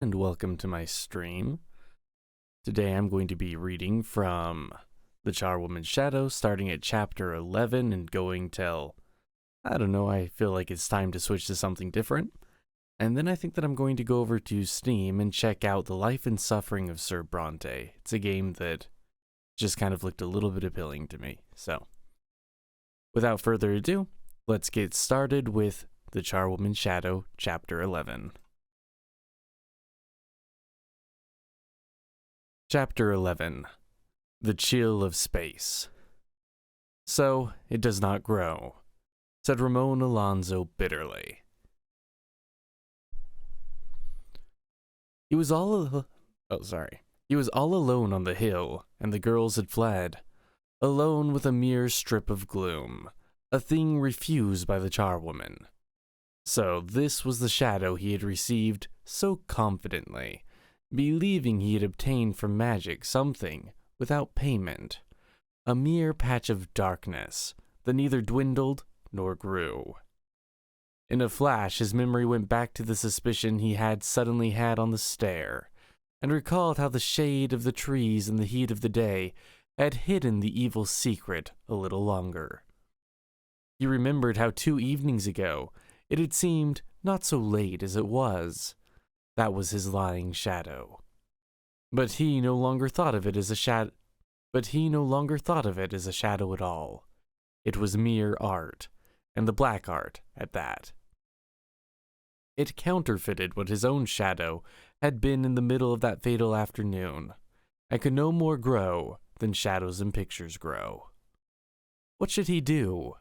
and welcome to my stream. Today I'm going to be reading from The Charwoman's Shadow, starting at chapter 11 and going till, I don't know, I feel like it's time to switch to something different. And then I think that I'm going to go over to Steam and check out The Life and Suffering of Sir Bronte. It's a game that just kind of looked a little bit appealing to me. So, without further ado, let's get started with The Charwoman's Shadow, chapter 11. Chapter 11. The Chill of Space. So, it does not grow, said Ramon Alonso bitterly. He was all alone on the hill, and the girls had fled. Alone with a mere strip of gloom, a thing refused by the charwoman. So this was the shadow he had received so confidently, believing he had obtained from magic something without payment, a mere patch of darkness that neither dwindled nor grew. In a flash, his memory went back to the suspicion he had suddenly had on the stair, and recalled how the shade of the trees and the heat of the day had hidden the evil secret a little longer. He remembered how 2 evenings ago it had seemed not so late as it was. That was his lying shadow. But he no longer thought of it as a shadow. At all. It was mere art, and the black art at that. It counterfeited what his own shadow had been in the middle of that fatal afternoon, and could no more grow than shadows in pictures grow. What should he do?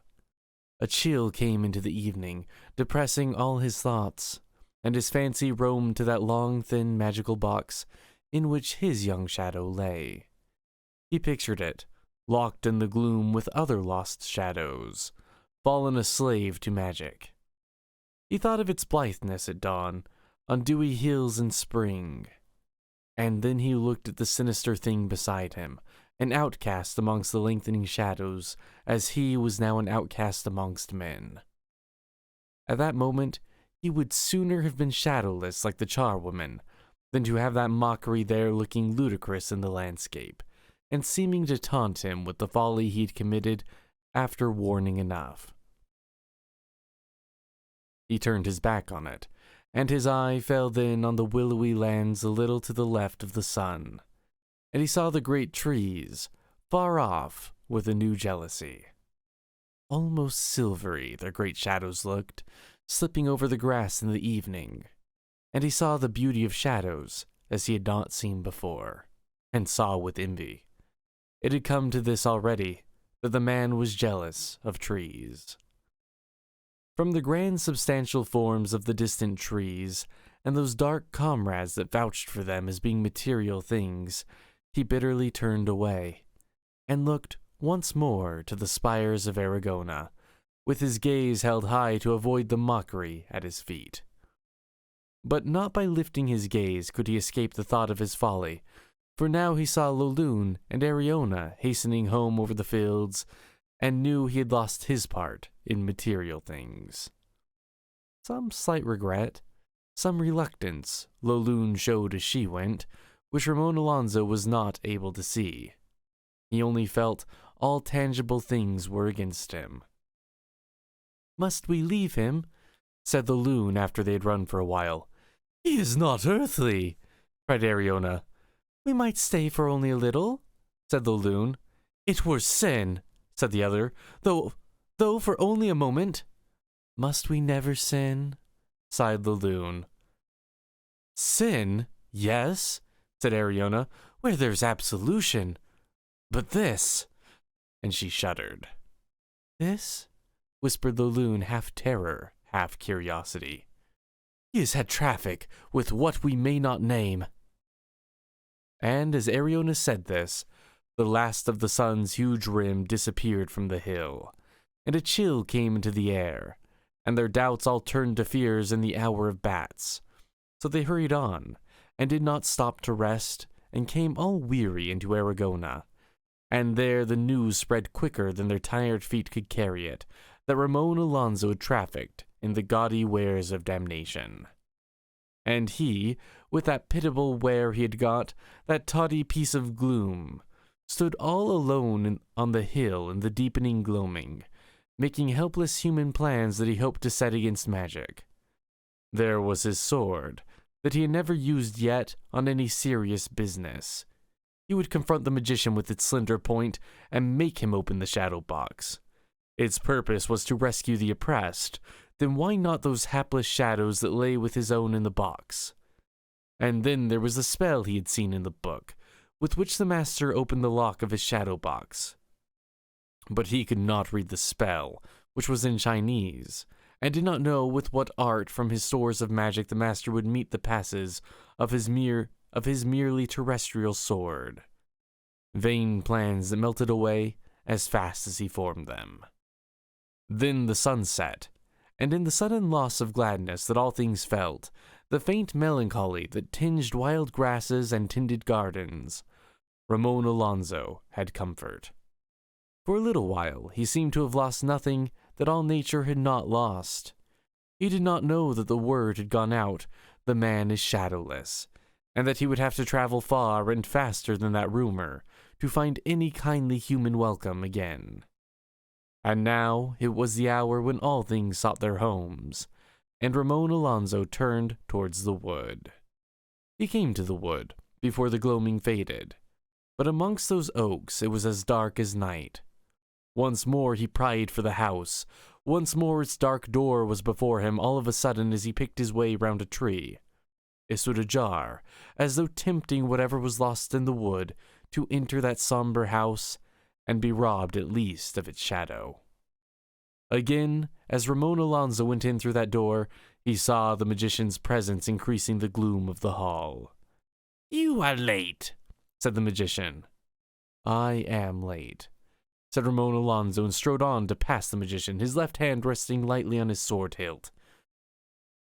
A chill came into the evening, depressing all his thoughts, and his fancy roamed to that long, thin, magical box in which his young shadow lay. He pictured it, locked in the gloom with other lost shadows, fallen a slave to magic. He thought of its blitheness at dawn, on dewy hills in spring. And then he looked at the sinister thing beside him, an outcast amongst the lengthening shadows, as he was now an outcast amongst men. At that moment, he would sooner have been shadowless like the charwoman, than to have that mockery there looking ludicrous in the landscape, and seeming to taunt him with the folly he'd committed after warning enough. He turned his back on it, and his eye fell then on the willowy lands a little to the left of the sun, and he saw the great trees, far off, with a new jealousy. Almost silvery their great shadows looked, slipping over the grass in the evening, and he saw the beauty of shadows as he had not seen before, and saw with envy. It had come to this already, that the man was jealous of trees. From the grand substantial forms of the distant trees, and those dark comrades that vouched for them as being material things, he bitterly turned away, and looked once more to the spires of Aragona, with his gaze held high to avoid the mockery at his feet. But not by lifting his gaze could he escape the thought of his folly, for now he saw Lolune and Ariona hastening home over the fields, and knew he had lost his part in material things. Some slight regret, some reluctance, Lolune showed as she went, which Ramon Alonso was not able to see. He only felt all tangible things were against him. "Must we leave him?" said Lolune after they had run for a while. "He is not earthly," cried Ariona. "We might stay for only a little," said Lolune. "It were sin," said the other, though for only a moment." "Must we never sin?" sighed Lolune. "Sin, yes," said Ariona, "where there's absolution. But this," and she shuddered. "This?" whispered Lolune, half terror, half curiosity. "He has had traffic with what we may not name." And as Ariona said this, the last of the sun's huge rim disappeared from the hill, and a chill came into the air, and their doubts all turned to fears in the hour of bats. So they hurried on, and did not stop to rest, and came all weary into Aragona. And there the news spread quicker than their tired feet could carry it, that Ramon Alonso had trafficked in the gaudy wares of damnation. And he, with that pitiable ware he had got, that tawdry piece of gloom, stood all alone on the hill in the deepening gloaming, making helpless human plans that he hoped to set against magic. There was his sword, that he had never used yet on any serious business. He would confront the magician with its slender point and make him open the shadow box. Its purpose was to rescue the oppressed, then why not those hapless shadows that lay with his own in the box? And then there was the spell he had seen in the book, with which the master opened the lock of his shadow box. But he could not read the spell, which was in Chinese, and did not know with what art from his stores of magic the master would meet the passes of his merely terrestrial sword. Vain plans that melted away as fast as he formed them. Then the sun set, and in the sudden loss of gladness that all things felt, the faint melancholy that tinged wild grasses and tinted gardens, Ramon Alonso had comfort. For a little while he seemed to have lost nothing that all nature had not lost. He did not know that the word had gone out, "The man is shadowless," and that he would have to travel far and faster than that rumor to find any kindly human welcome again. And now it was the hour when all things sought their homes, and Ramon Alonso turned towards the wood. He came to the wood before the gloaming faded, but amongst those oaks it was as dark as night. Once more he pried for the house. Once more its dark door was before him all of a sudden as he picked his way round a tree. It stood ajar, as though tempting whatever was lost in the wood to enter that somber house and be robbed at least of its shadow. Again, as Ramon Alonso went in through that door, he saw the magician's presence increasing the gloom of the hall. "You are late," said the magician. "I am late," said Ramon Alonso, and strode on to pass the magician, his left hand resting lightly on his sword hilt.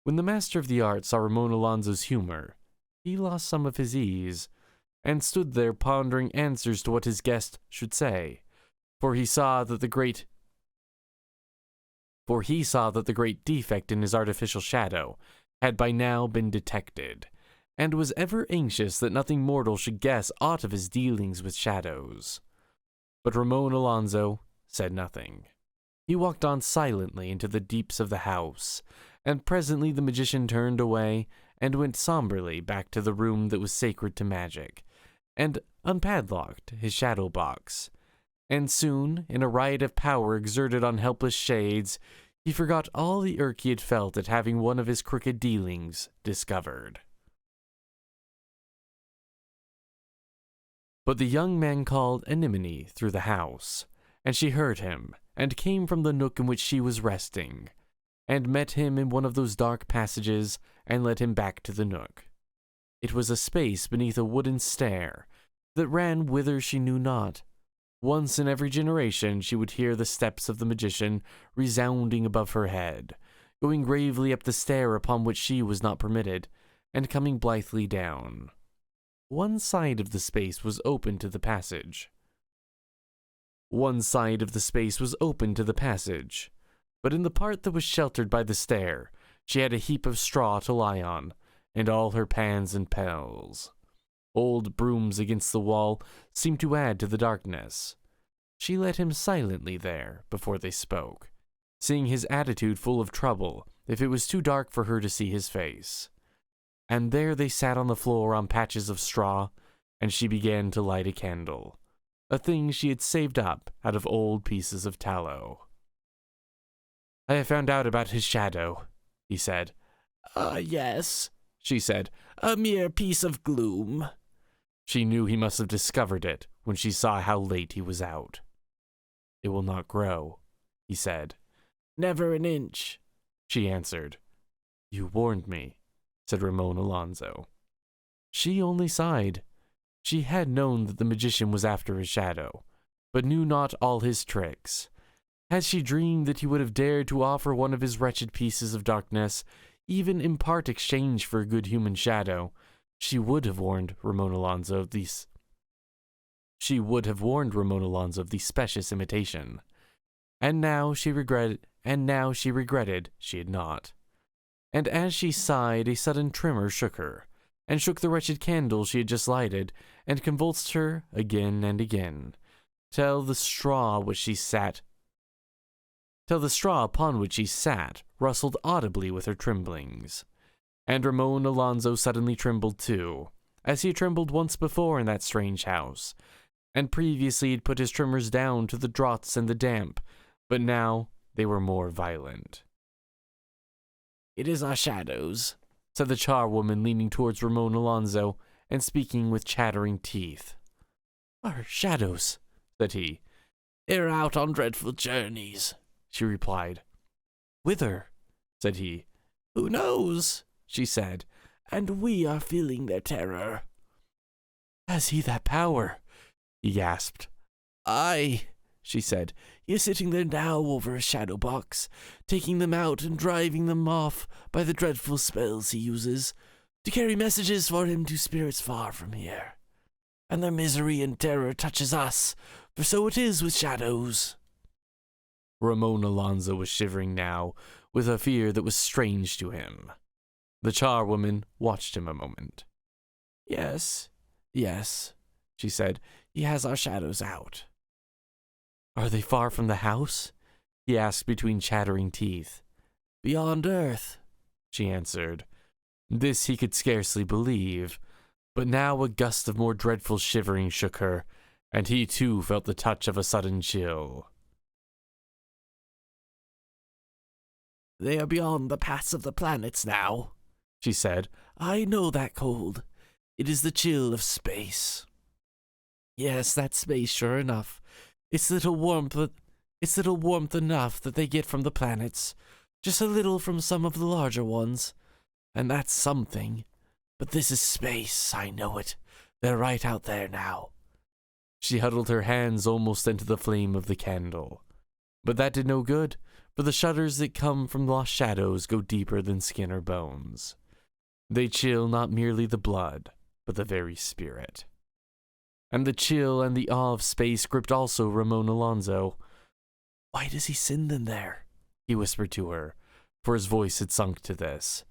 When the master of the art saw Ramon Alonso's humor, he lost some of his ease, and stood there pondering answers to what his guest should say, for he saw that the great defect in his artificial shadow had by now been detected, and was ever anxious that nothing mortal should guess aught of his dealings with shadows. But Ramon Alonso said nothing. He walked on silently into the deeps of the house, and presently the magician turned away and went somberly back to the room that was sacred to magic, and unpadlocked his shadow box. And soon, in a riot of power exerted on helpless shades, he forgot all the irk he had felt at having one of his crooked dealings discovered. But the young man called Anemone through the house, and she heard him, and came from the nook in which she was resting, and met him in one of those dark passages, and led him back to the nook. It was a space beneath a wooden stair, that ran whither she knew not. Once in every generation she would hear the steps of the magician resounding above her head, going gravely up the stair upon which she was not permitted, and coming blithely down. One side of the space was open to the passage. But in the part that was sheltered by the stair, she had a heap of straw to lie on, and all her pans and pails. Old brooms against the wall seemed to add to the darkness. She led him silently there before they spoke, seeing his attitude full of trouble if it was too dark for her to see his face. And there they sat on the floor on patches of straw, and she began to light a candle, a thing she had saved up out of old pieces of tallow. "I have found out about his shadow," he said. Yes," she said, "a mere piece of gloom." She knew he must have discovered it when she saw how late he was out. "It will not grow," he said. "Never an inch," she answered. "You warned me," said Ramon Alonso. She only sighed. She had known that the magician was after his shadow, but knew not all his tricks. Had she dreamed that he would have dared to offer one of his wretched pieces of darkness, even in part exchange for a good human shadow, she would have warned Ramon Alonso of the specious imitation. And now she regretted she had not. And as she sighed, a sudden tremor shook her, and shook the wretched candle she had just lighted, and convulsed her again and again, till the straw upon which she sat rustled audibly with her tremblings. And Ramon Alonzo suddenly trembled too, as he had trembled once before in that strange house, and previously had put his tremors down to the draughts and the damp, but now they were more violent. "It is our shadows," said the charwoman, leaning towards Ramon Alonzo and speaking with chattering teeth. "Our shadows," said he. "They're out on dreadful journeys," she replied. "Whither?" said he. "Who knows?" she said, "and we are feeling their terror." "Has he that power?" he gasped. "Aye," she said. "He is sitting there now over a shadow box, taking them out and driving them off by the dreadful spells he uses, to carry messages for him to spirits far from here. And their misery and terror touches us, for so it is with shadows." Ramon Alonzo was shivering now, with a fear that was strange to him. The charwoman watched him a moment. Yes, she said, "he has our shadows out." "Are they far from the house?" he asked between chattering teeth. "Beyond earth," she answered. This he could scarcely believe, but now a gust of more dreadful shivering shook her, and he too felt the touch of a sudden chill. "They are beyond the paths of the planets now," she said. "I know that cold. It is the chill of space." "Yes, that's space, sure enough. It's little warmth enough that they get from the planets, just a little from some of the larger ones, and that's something. But this is space, I know it. They're right out there now." She huddled her hands almost into the flame of the candle. But that did no good, for the shudders that come from lost shadows go deeper than skin or bones. They chill not merely the blood, but the very spirit. And the chill and the awe of space gripped also Ramon Alonzo. "Why does he send them there?" he whispered to her, for his voice had sunk to this.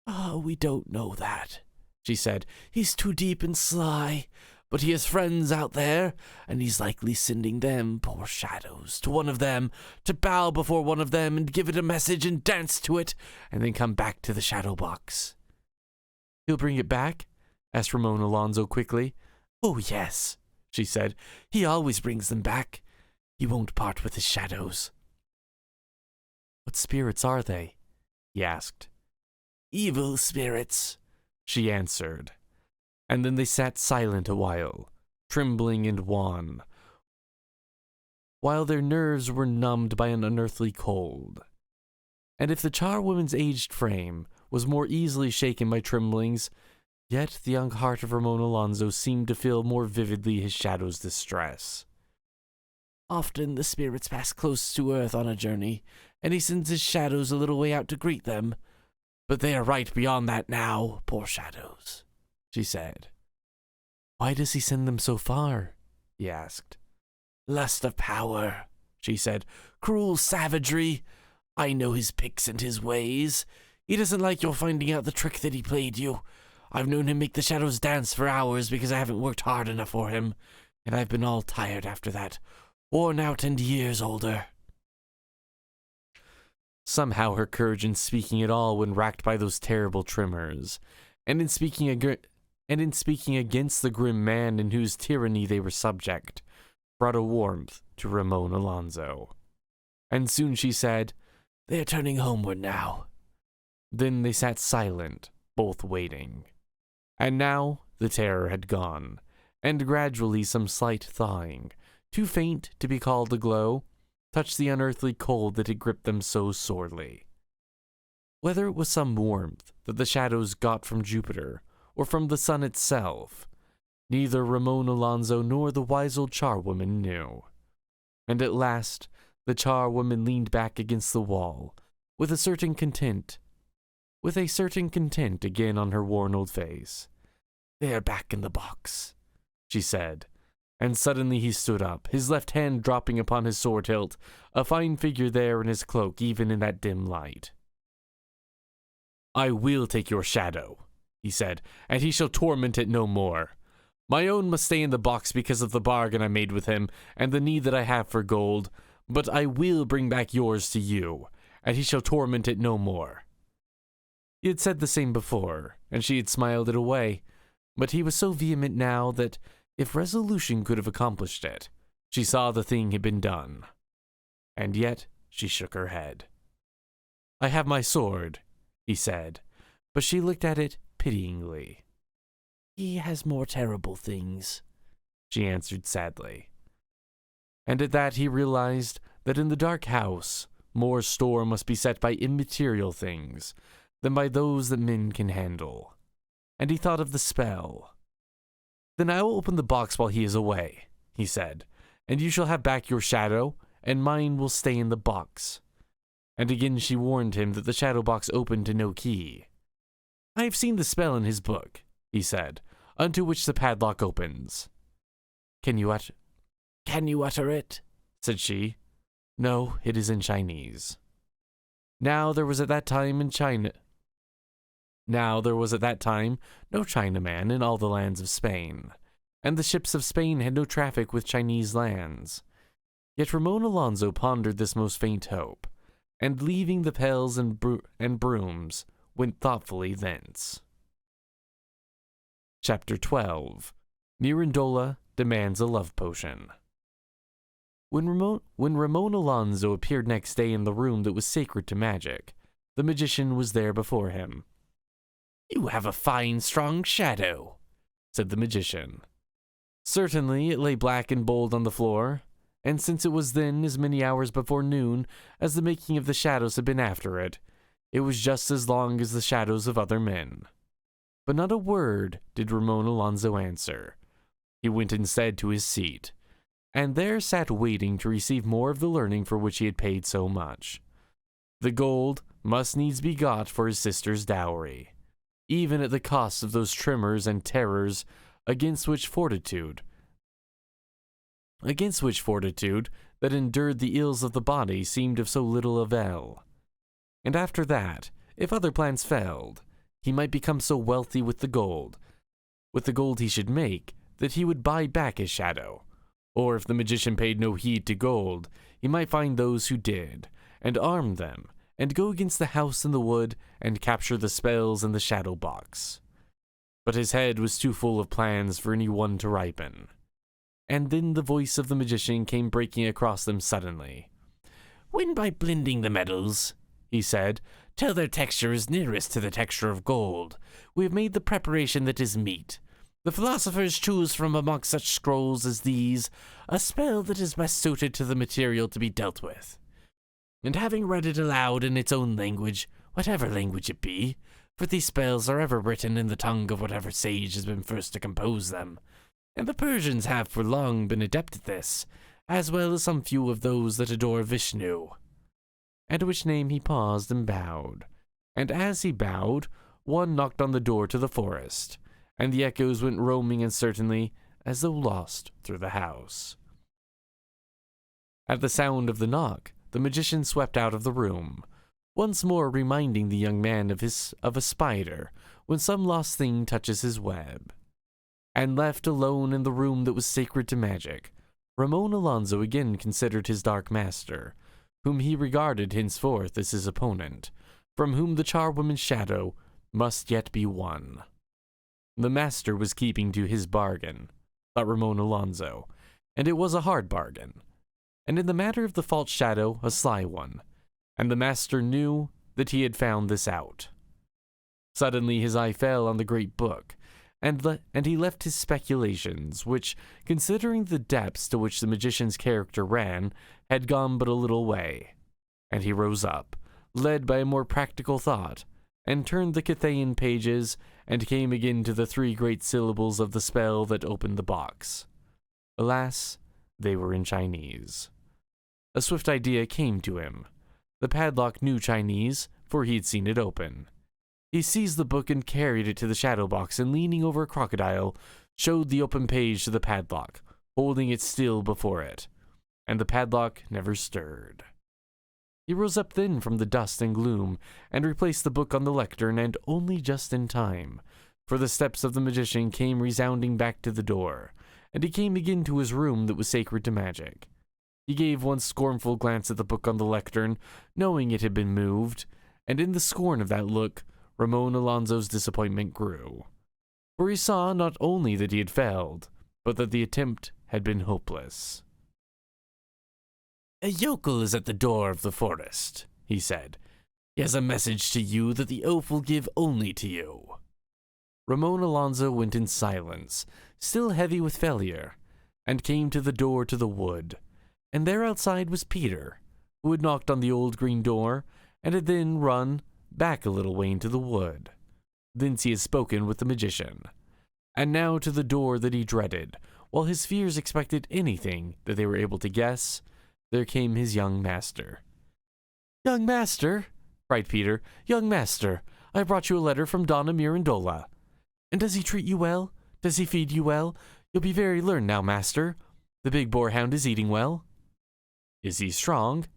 "Oh, we don't know that," she said. "He's too deep and sly, but he has friends out there, and he's likely sending them, poor shadows, to one of them, to bow before one of them and give it a message and dance to it, and then come back to the shadow box." "He'll bring it back?" asked Ramon Alonzo quickly. "Oh, yes," she said. "He always brings them back. He won't part with his shadows." "What spirits are they?" he asked. "Evil spirits," she answered. And then they sat silent a while, trembling and wan, while their nerves were numbed by an unearthly cold. And if the charwoman's aged frame was more easily shaken by tremblings, yet the young heart of Ramon Alonzo seemed to feel more vividly his shadow's distress. "Often the spirits pass close to earth on a journey, and he sends his shadows a little way out to greet them. But they are right beyond that now, poor shadows," she said. "Why does he send them so far?" he asked. "Lust of power," she said. "Cruel savagery. I know his picks and his ways. He doesn't like your finding out the trick that he played you. I've known him make the shadows dance for hours because I haven't worked hard enough for him, and I've been all tired after that, worn out and years older." Somehow her courage in speaking at all when racked by those terrible tremors, and in speaking against the grim man in whose tyranny they were subject, brought a warmth to Ramon Alonzo. And soon she said, "They are turning homeward now." Then they sat silent, both waiting. And now the terror had gone, and gradually some slight thawing, too faint to be called a glow, touched the unearthly cold that had gripped them so sorely. Whether it was some warmth that the shadows got from Jupiter, or from the sun itself, neither Ramon Alonzo nor the wise old charwoman knew. And at last the charwoman leaned back against the wall, with a certain content again on her worn old face. "They are back in the box," she said, and suddenly he stood up, his left hand dropping upon his sword hilt, a fine figure there in his cloak even in that dim light. "I will take your shadow," he said, "and he shall torment it no more. My own must stay in the box because of the bargain I made with him and the need that I have for gold, but I will bring back yours to you, and he shall torment it no more." He had said the same before, and she had smiled it away, but he was so vehement now that, if resolution could have accomplished it, she saw the thing had been done. And yet she shook her head. "I have my sword," he said, but she looked at it pityingly. "He has more terrible things," she answered sadly. And at that he realized that in the dark house, more store must be set by immaterial things than by those that men can handle. And he thought of the spell. "Then I will open the box while he is away," he said, "and you shall have back your shadow, and mine will stay in the box." And again she warned him that the shadow box opened to no key. "I have seen the spell in his book," he said, "unto which the padlock opens." Can you utter it?" said she. "No, it is in Chinese." Now there was at that time no Chinaman in all the lands of Spain, and the ships of Spain had no traffic with Chinese lands. Yet Ramon Alonzo pondered this most faint hope, and leaving the pails and brooms, went thoughtfully thence. Chapter 12. Mirandola demands a love potion. When Ramon Alonzo appeared next day in the room that was sacred to magic, the magician was there before him. "You have a fine, strong shadow," said the magician. Certainly it lay black and bold on the floor, and since it was then as many hours before noon as the making of the shadows had been after it, it was just as long as the shadows of other men. But not a word did Ramon Alonzo answer. He went instead to his seat, and there sat waiting to receive more of the learning for which he had paid so much. The gold must needs be got for his sister's dowry, even at the cost of those tremors and terrors against which fortitude that endured the ills of the body seemed of so little avail. And after that, if other plans failed, he might become so wealthy with the gold he should make, that he would buy back his shadow. Or if the magician paid no heed to gold, he might find those who did, and arm them, and go against the house in the wood, and capture the spells in the shadow box. But his head was too full of plans for any one to ripen. And then the voice of the magician came breaking across them suddenly. "When by blending the metals," he said, "till their texture is nearest to the texture of gold, we have made the preparation that is meet. The philosophers choose from amongst such scrolls as these a spell that is best suited to the material to be dealt with. And having read it aloud in its own language, whatever language it be, for these spells are ever written in the tongue of whatever sage has been first to compose them, and the Persians have for long been adept at this, as well as some few of those that adore Vishnu." At which name he paused and bowed, and as he bowed, one knocked on the door to the forest, and the echoes went roaming uncertainly as though lost through the house. At the sound of the knock, the magician swept out of the room, once more reminding the young man of a spider when some lost thing touches his web. And left alone in the room that was sacred to magic, Ramon Alonzo again considered his dark master, whom he regarded henceforth as his opponent, from whom the charwoman's shadow must yet be won. The master was keeping to his bargain, thought Ramon Alonzo, and it was a hard bargain, and in the matter of the false shadow a sly one, and the master knew that he had found this out. Suddenly his eye fell on the great book, and he left his speculations, which, considering the depths to which the magician's character ran, had gone but a little way, and he rose up, led by a more practical thought, and turned the Cathayan pages, and came again to the three great syllables of the spell that opened the box. Alas, they were in Chinese. A swift idea came to him. The padlock knew Chinese, for he had seen it open. He seized the book and carried it to the shadow box, and leaning over a crocodile, showed the open page to the padlock, holding it still before it, and the padlock never stirred. He rose up then from the dust and gloom, and replaced the book on the lectern, and only just in time, for the steps of the magician came resounding back to the door, and he came again to his room that was sacred to magic. He gave one scornful glance at the book on the lectern, knowing it had been moved, and in the scorn of that look, Ramon Alonso's disappointment grew. For he saw not only that he had failed, but that the attempt had been hopeless. "A yokel is at the door of the forest," he said. "He has a message to you that the oaf will give only to you." Ramon Alonso went in silence, still heavy with failure, and came to the door to the wood, and there outside was Peter, who had knocked on the old green door, and had then run back a little way into the wood. Thence he had spoken with the magician, and now to the door that he dreaded, while his fears expected anything that they were able to guess, there came his young master. "Young master," cried Peter, "young master, I have brought you a letter from Donna Mirandola. And does he treat you well? Does he feed you well? You'll be very learned now, master. The big boarhound is eating well." "Is he strong?"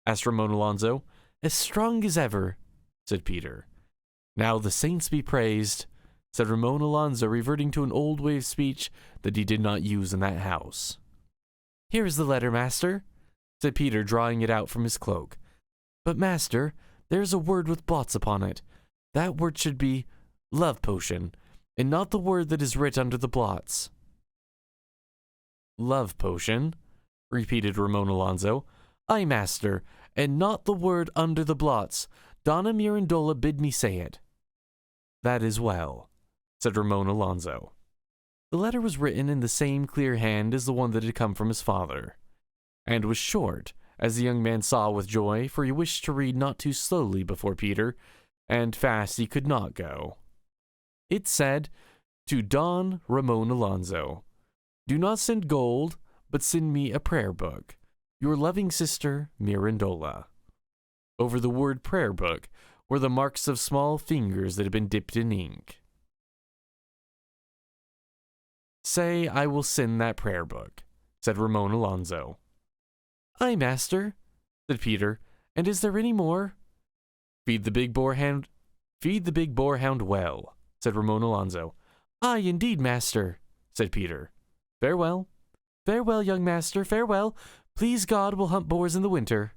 asked Ramon Alonso. "As strong as ever," said Peter. "Now the saints be praised," said Ramon Alonso, reverting to an old way of speech that he did not use in that house. "Here is the letter, master," said Peter, drawing it out from his cloak. "But, master, there is a word with blots upon it. That word should be love potion, and not the word that is writ under the blots." "Love potion," repeated Ramon Alonso. "Aye, master, and not the word under the blots. Donna Mirandola bid me say it." "That is well," said Ramon Alonso. The letter was written in the same clear hand as the one that had come from his father, and was short, as the young man saw with joy, for he wished to read not too slowly before Peter, and fast he could not go. It said, "To Don Ramon Alonso, do not send gold, but send me a prayer book. Your loving sister, Mirandola." Over the word prayer book were the marks of small fingers that had been dipped in ink. "Say I will send that prayer book," said Ramon Alonso. "Aye, master," said Peter. "And is there any more?" Feed the big boarhound well," said Ramon Alonso. "Aye, indeed, master," said Peter. "Farewell." "Farewell, young master, farewell. Please God we'll hunt boars in the winter."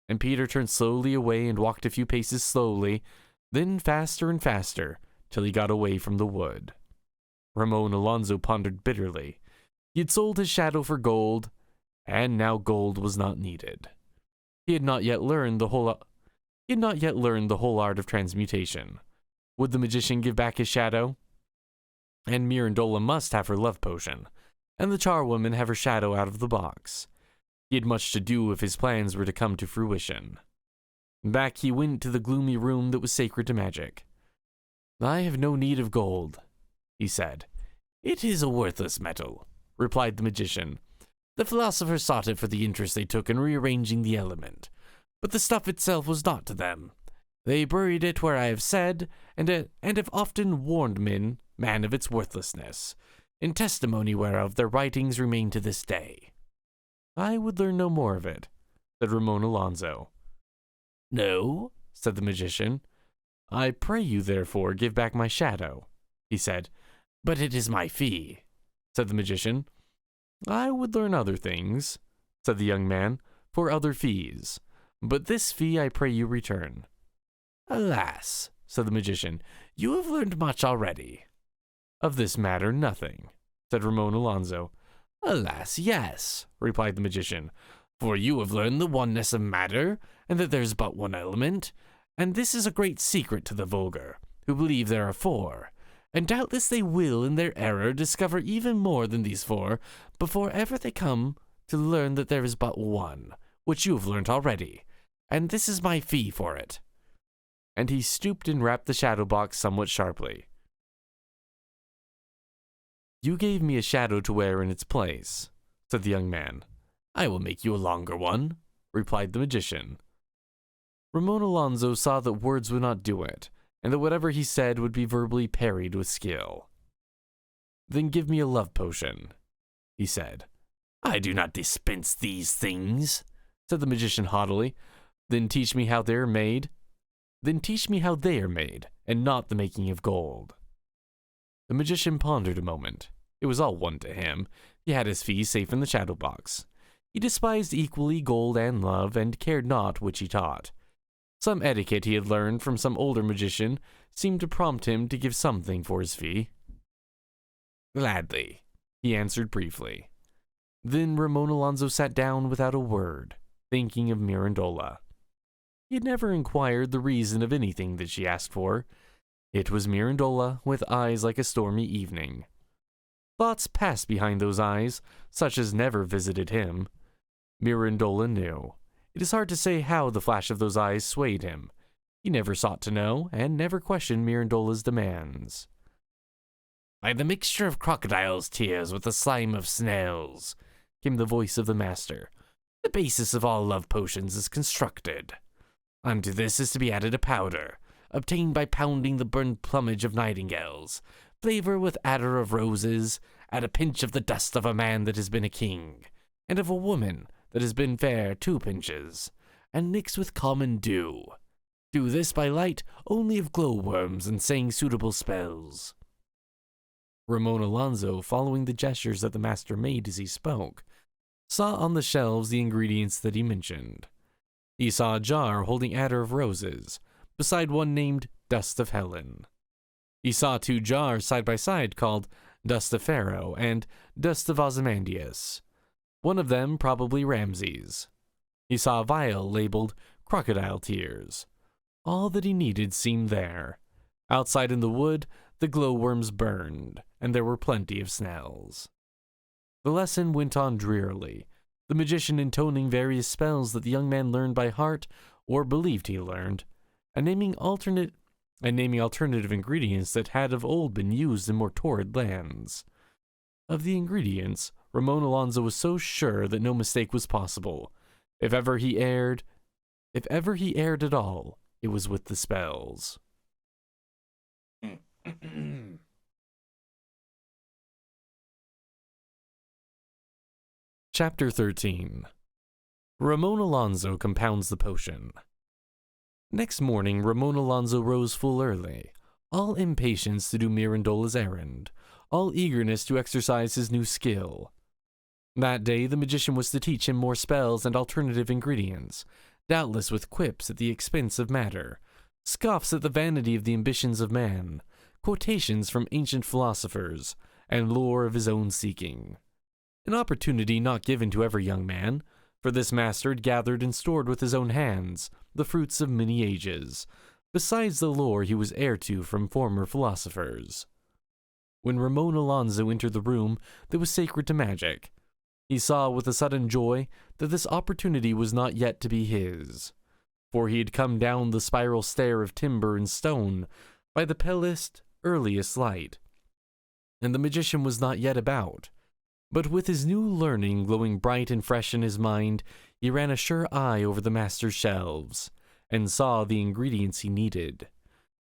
And Peter turned slowly away and walked a few paces slowly, then faster and faster, till he got away from the wood. Ramon Alonso pondered bitterly. He had sold his shadow for gold, and now gold was not needed. He had not yet learned the whole art of transmutation. Would the magician give back his shadow? And Mirandola must have her love potion, and the charwoman have her shadow out of the box. He had much to do if his plans were to come to fruition. Back he went to the gloomy room that was sacred to magic. "I have no need of gold," he said. "It is a worthless metal," replied the magician. "The philosophers sought it for the interest they took in rearranging the element, but the stuff itself was naught to them. They buried it where I have said, and have often warned man of its worthlessness, in testimony whereof their writings remain to this day." "I would learn no more of it," said Ramon Alonso. "No," said the magician. "I pray you, therefore, give back my shadow," he said. "But it is my fee," said the magician. "I would learn other things," said the young man, "for other fees, but this fee I pray you return." "Alas," said the magician, "you have learned much already." "Of this matter nothing," said Ramon Alonso. "Alas, yes," replied the magician, "for you have learned the oneness of matter, and that there is but one element, and this is a great secret to the vulgar, who believe there are four, and doubtless they will in their error discover even more than these four, before ever they come to learn that there is but one, which you have learnt already, and this is my fee for it." And he stooped and rapped the shadow box somewhat sharply. "You gave me a shadow to wear in its place," said the young man. "I will make you a longer one," replied the magician. Ramon Alonso saw that words would not do it, and that whatever he said would be verbally parried with skill. "Then give me a love potion," he said. "I do not dispense these things," said the magician haughtily. "Then teach me how they are made." "Then teach me how they are made, and not the making of gold." The magician pondered a moment. It was all one to him. He had his fee safe in the shadow box. He despised equally gold and love, and cared not which he taught. Some etiquette he had learned from some older magician seemed to prompt him to give something for his fee. "Gladly," he answered briefly. Then Ramon Alonzo sat down without a word, thinking of Mirandola. He had never inquired the reason of anything that she asked for. It was Mirandola, with eyes like a stormy evening. Thoughts passed behind those eyes, such as never visited him. Mirandola knew. It is hard to say how the flash of those eyes swayed him. He never sought to know, and never questioned Mirandola's demands. "By the mixture of crocodile's tears with the slime of snails," came the voice of the master, "the basis of all love potions is constructed. Unto this is to be added a powder, obtained by pounding the burned plumage of nightingales, flavor with attar of roses, add a pinch of the dust of a man that has been a king, and of a woman that has been fair 2 pinches, and mix with common dew. Do this by light only of glowworms and saying suitable spells." Ramon Alonzo, following the gestures that the master made as he spoke, saw on the shelves the ingredients that he mentioned. He saw a jar holding attar of roses, beside one named Dust of Helen. He saw 2 jars side by side called Dust of Pharaoh and Dust of Ozymandias, one of them probably Ramses. He saw a vial labeled Crocodile Tears. All that he needed seemed there. Outside in the wood, the glowworms burned, and there were plenty of snails. The lesson went on drearily, the magician intoning various spells that the young man learned by heart, or believed he learned, and naming alternative ingredients that had of old been used in more torrid lands. Of the ingredients, Ramon Alonzo was so sure that no mistake was possible. If ever he erred at all, it was with the spells. Chapter 13. Ramon Alonzo compounds the potion. Next morning, Ramon Alonzo rose full early, all impatience to do Mirandola's errand, all eagerness to exercise his new skill. That day, the magician was to teach him more spells and alternative ingredients, doubtless with quips at the expense of matter, scoffs at the vanity of the ambitions of man, quotations from ancient philosophers, and lore of his own seeking. An opportunity not given to every young man, for this master had gathered and stored with his own hands the fruits of many ages, besides the lore he was heir to from former philosophers. When Ramon Alonzo entered the room that was sacred to magic, he saw with a sudden joy that this opportunity was not yet to be his, for he had come down the spiral stair of timber and stone by the palest, earliest light, and the magician was not yet about. But with his new learning glowing bright and fresh in his mind, he ran a sure eye over the master's shelves, and saw the ingredients he needed.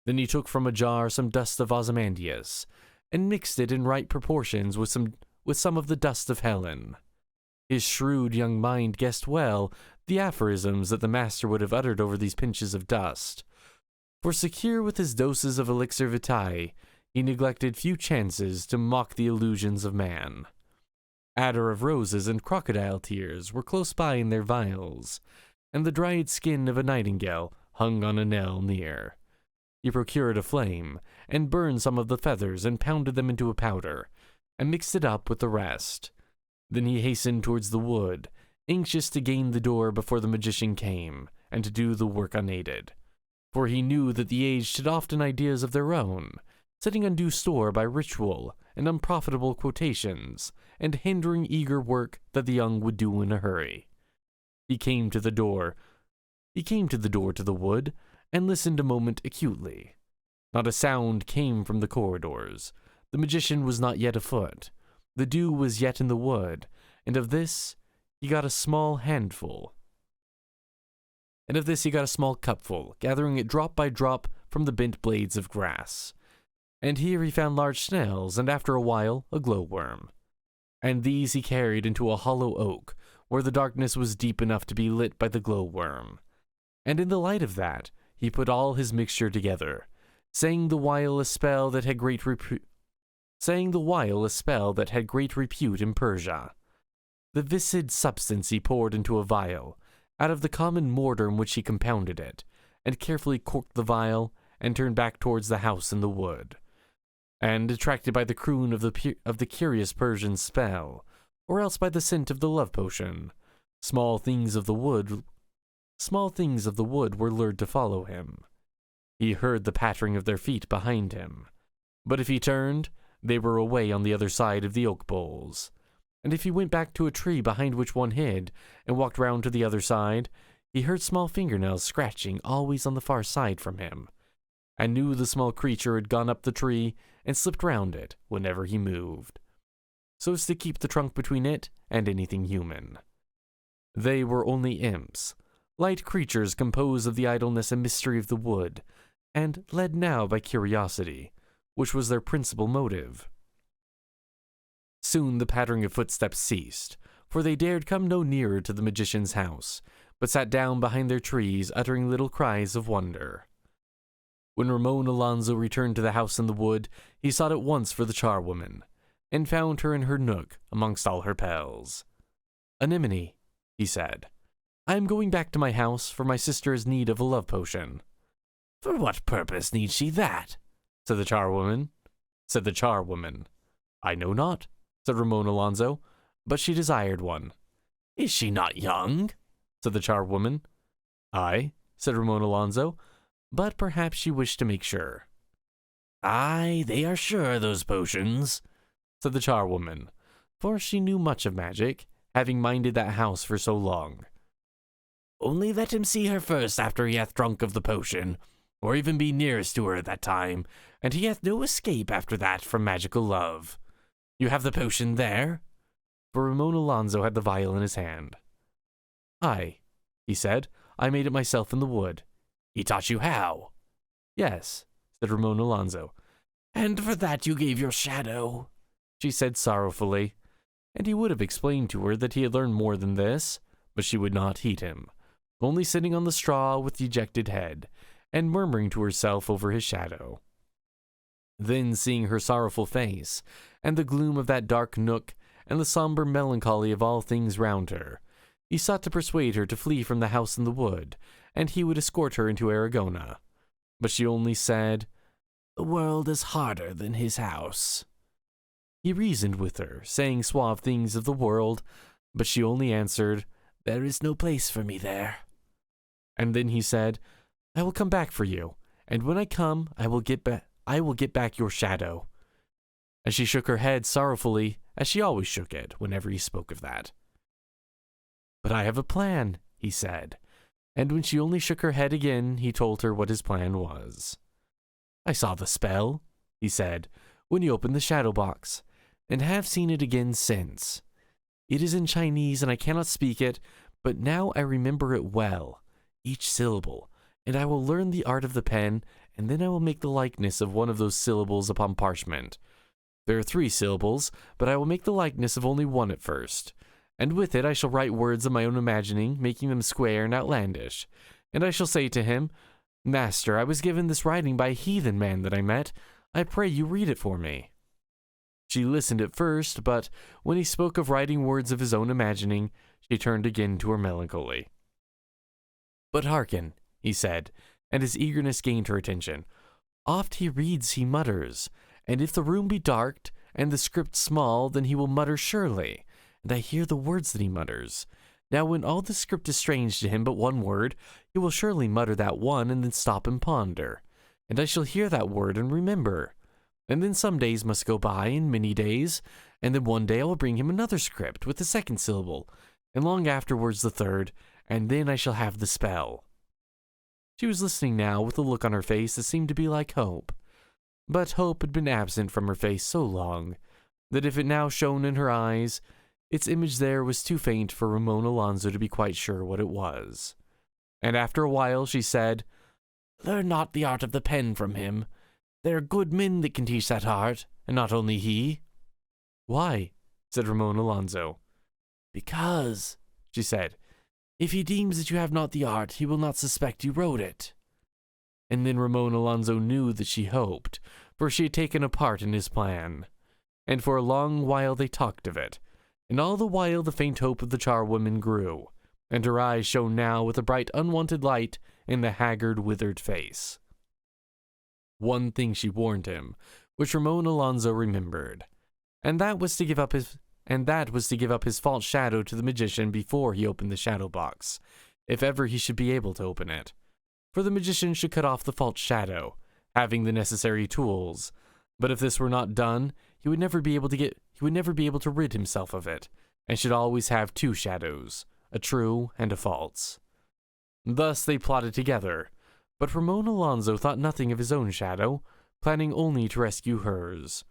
Then he took from a jar some dust of Ozymandias, and mixed it in right proportions with some of the dust of Helen. His shrewd young mind guessed well the aphorisms that the master would have uttered over these pinches of dust. For secure with his doses of elixir vitae, he neglected few chances to mock the illusions of man. Attar of roses and crocodile tears were close by in their vials, and the dried skin of a nightingale hung on a nail near. He procured a flame, and burned some of the feathers and pounded them into a powder, and mixed it up with the rest. Then he hastened towards the wood, anxious to gain the door before the magician came, and to do the work unaided. For he knew that the aged had often ideas of their own, setting undue store by ritual and unprofitable quotations, and hindering eager work that the young would do in a hurry. He came to the door to the wood, and listened a moment acutely. Not a sound came from the corridors. The magician was not yet afoot. The dew was yet in the wood, and of this he got a small cupful, gathering it drop by drop from the bent blades of grass. And here he found large snails, and after a while a glowworm. And these he carried into a hollow oak, where the darkness was deep enough to be lit by the glowworm. And in the light of that, he put all his mixture together, saying the while a spell that had great saying the while a spell that had great repute in Persia. The viscid substance he poured into a vial, out of the common mortar in which he compounded it, and carefully corked the vial, and turned back towards the house in the wood. And, attracted by the croon of the curious Persian spell, or else by the scent of the love potion, small things of the wood were lured to follow him. He heard the pattering of their feet behind him, but if he turned, they were away on the other side of the oak boles. And if he went back to a tree behind which one hid, and walked round to the other side, he heard small fingernails scratching always on the far side from him, and knew the small creature had gone up the tree and slipped round it whenever he moved, so as to keep the trunk between it and anything human. They were only imps, light creatures composed of the idleness and mystery of the wood, and led now by curiosity, which was their principal motive. Soon the pattering of footsteps ceased, for they dared come no nearer to the magician's house, but sat down behind their trees, uttering little cries of wonder. When Ramon Alonso returned to the house in the wood, he sought at once for the charwoman, and found her in her nook amongst all her pals. "Anemone," he said, "I am going back to my house, for my sister has need of a love potion." "For what purpose needs she that?" said the charwoman. "I know not," said Ramon Alonso, "but she desired one." "Is she not young?" said the charwoman. "Aye," said Ramon Alonso, "but perhaps she wished to make sure." "Aye, they are sure, those potions," said the charwoman, for she knew much of magic, having minded that house for so long. "Only let him see her first after he hath drunk of the potion, or even be nearest to her at that time, and he hath no escape after that from magical love. You have the potion there?" For Ramon Alonso had the vial in his hand. "Aye," he said, "I made it myself in the wood." "He taught you how?" "Yes," said Ramon Alonso. "And for that you gave your shadow?" she said sorrowfully, and he would have explained to her that he had learned more than this, but she would not heed him, only sitting on the straw with dejected head, and murmuring to herself over his shadow. Then, seeing her sorrowful face, and the gloom of that dark nook, and the somber melancholy of all things round her, he sought to persuade her to flee from the house in the wood, and he would escort her into Aragona. But she only said, "The world is harder than his house." He reasoned with her, saying suave things of the world, but she only answered, "There is no place for me there." And then he said, "I will come back for you, and when I come, I will get back your shadow." And she shook her head sorrowfully, as she always shook it whenever he spoke of that. "But I have a plan," he said, and when she only shook her head again, he told her what his plan was. "I saw the spell," he said, "when you opened the shadow box, and have seen it again since. It is in Chinese, and I cannot speak it, but now I remember it well, each syllable, and I will learn the art of the pen, and then I will make the likeness of one of those syllables upon parchment. There are 3 syllables, but I will make the likeness of only one at first, and with it I shall write words of my own imagining, making them square and outlandish, and I shall say to him, 'Master, I was given this writing by a heathen man that I met. I pray you read it for me.'" She listened at first, but when he spoke of writing words of his own imagining, she turned again to her melancholy. "But hearken," he said, and his eagerness gained her attention. "Oft he reads, he mutters, and if the room be dark, and the script small, then he will mutter surely, and I hear the words that he mutters. Now when all the script is strange to him but one word, he will surely mutter that one, and then stop and ponder, and I shall hear that word and remember. And then some days must go by, and many days, and then one day I will bring him another script with the 2nd syllable, and long afterwards the 3rd, and then I shall have the spell." She was listening now with a look on her face that seemed to be like hope, but hope had been absent from her face so long, that if it now shone in her eyes, its image there was too faint for Ramon Alonso to be quite sure what it was. And after a while she said, "Learn not the art of the pen from him. There are good men that can teach that art, and not only he." "Why?" said Ramon Alonso. "Because," she said, "if he deems that you have not the art, he will not suspect you wrote it." And then Ramon Alonso knew that she hoped, for she had taken a part in his plan. and for a long while they talked of it, and all the while the faint hope of the charwoman grew, and her eyes shone now with a bright unwonted light in the haggard, withered face. One thing she warned him, which Ramon Alonzo remembered, and that was to give up his false shadow to the magician before he opened the shadow box, if ever he should be able to open it. For the magician should cut off the false shadow, having the necessary tools, but if this were not done, he would never be able to rid himself of it, and should always have two shadows, a true and a false. Thus they plotted together, but Ramon Alonzo thought nothing of his own shadow, planning only to rescue hers.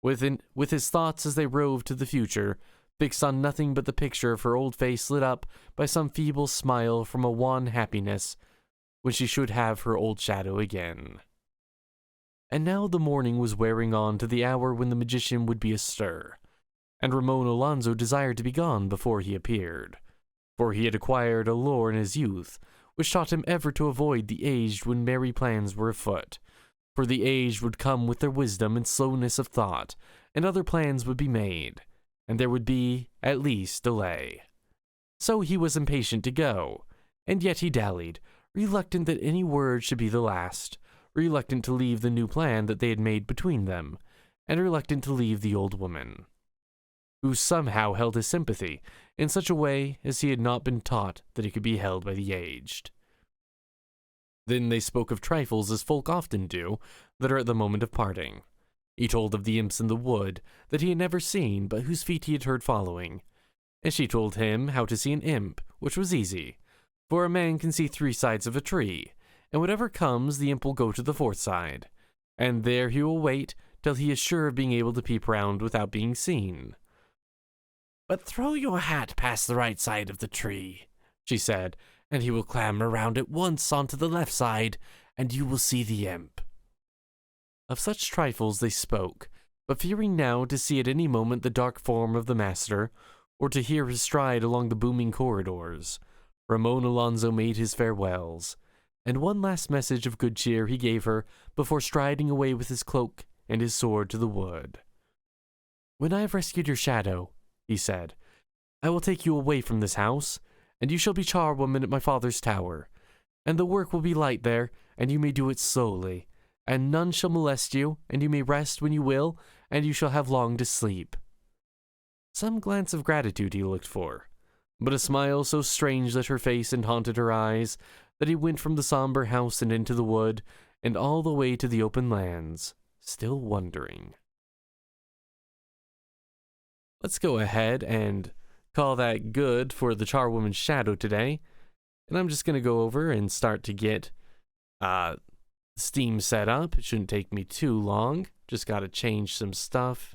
With his thoughts as they roved to the future, fixed on nothing but the picture of her old face lit up by some feeble smile from a wan happiness when she should have her old shadow again. And now the morning was wearing on to the hour when the magician would be astir, and Ramon Alonzo desired to be gone before he appeared, for he had acquired a lore in his youth, which taught him ever to avoid the aged when merry plans were afoot, for the aged would come with their wisdom and slowness of thought, and other plans would be made, and there would be, at least, delay. So he was impatient to go, and yet he dallied, reluctant that any word should be the last, reluctant to leave the new plan that they had made between them, and reluctant to leave the old woman, who somehow held his sympathy in such a way as he had not been taught that it could be held by the aged. Then they spoke of trifles as folk often do that are at the moment of parting. He told of the imps in the wood that he had never seen but whose feet he had heard following, and she told him how to see an imp, which was easy, for a man can see 3 sides of a tree, and whatever comes the imp will go to the 4th side, and there he will wait till he is sure of being able to peep round without being seen. "But throw your hat past the right side of the tree," she said, "and he will clamber round at once onto the left side, and you will see the imp." Of such trifles they spoke, but fearing now to see at any moment the dark form of the master, or to hear his stride along the booming corridors, Ramon Alonzo made his farewells, and one last message of good cheer he gave her before striding away with his cloak and his sword to the wood. "When I have rescued your shadow," he said, "I will take you away from this house, and you shall be charwoman at my father's tower, and the work will be light there, and you may do it slowly, and none shall molest you, and you may rest when you will, and you shall have long to sleep." Some glance of gratitude he looked for, but a smile so strange that her face and haunted her eyes, that he went from the somber house and into the wood, and all the way to the open lands, still wondering. Let's go ahead and call that good for the Charwoman's shadow today, and I'm just going to go over and start to get Steam set up. It shouldn't take me too long, just got to change some stuff.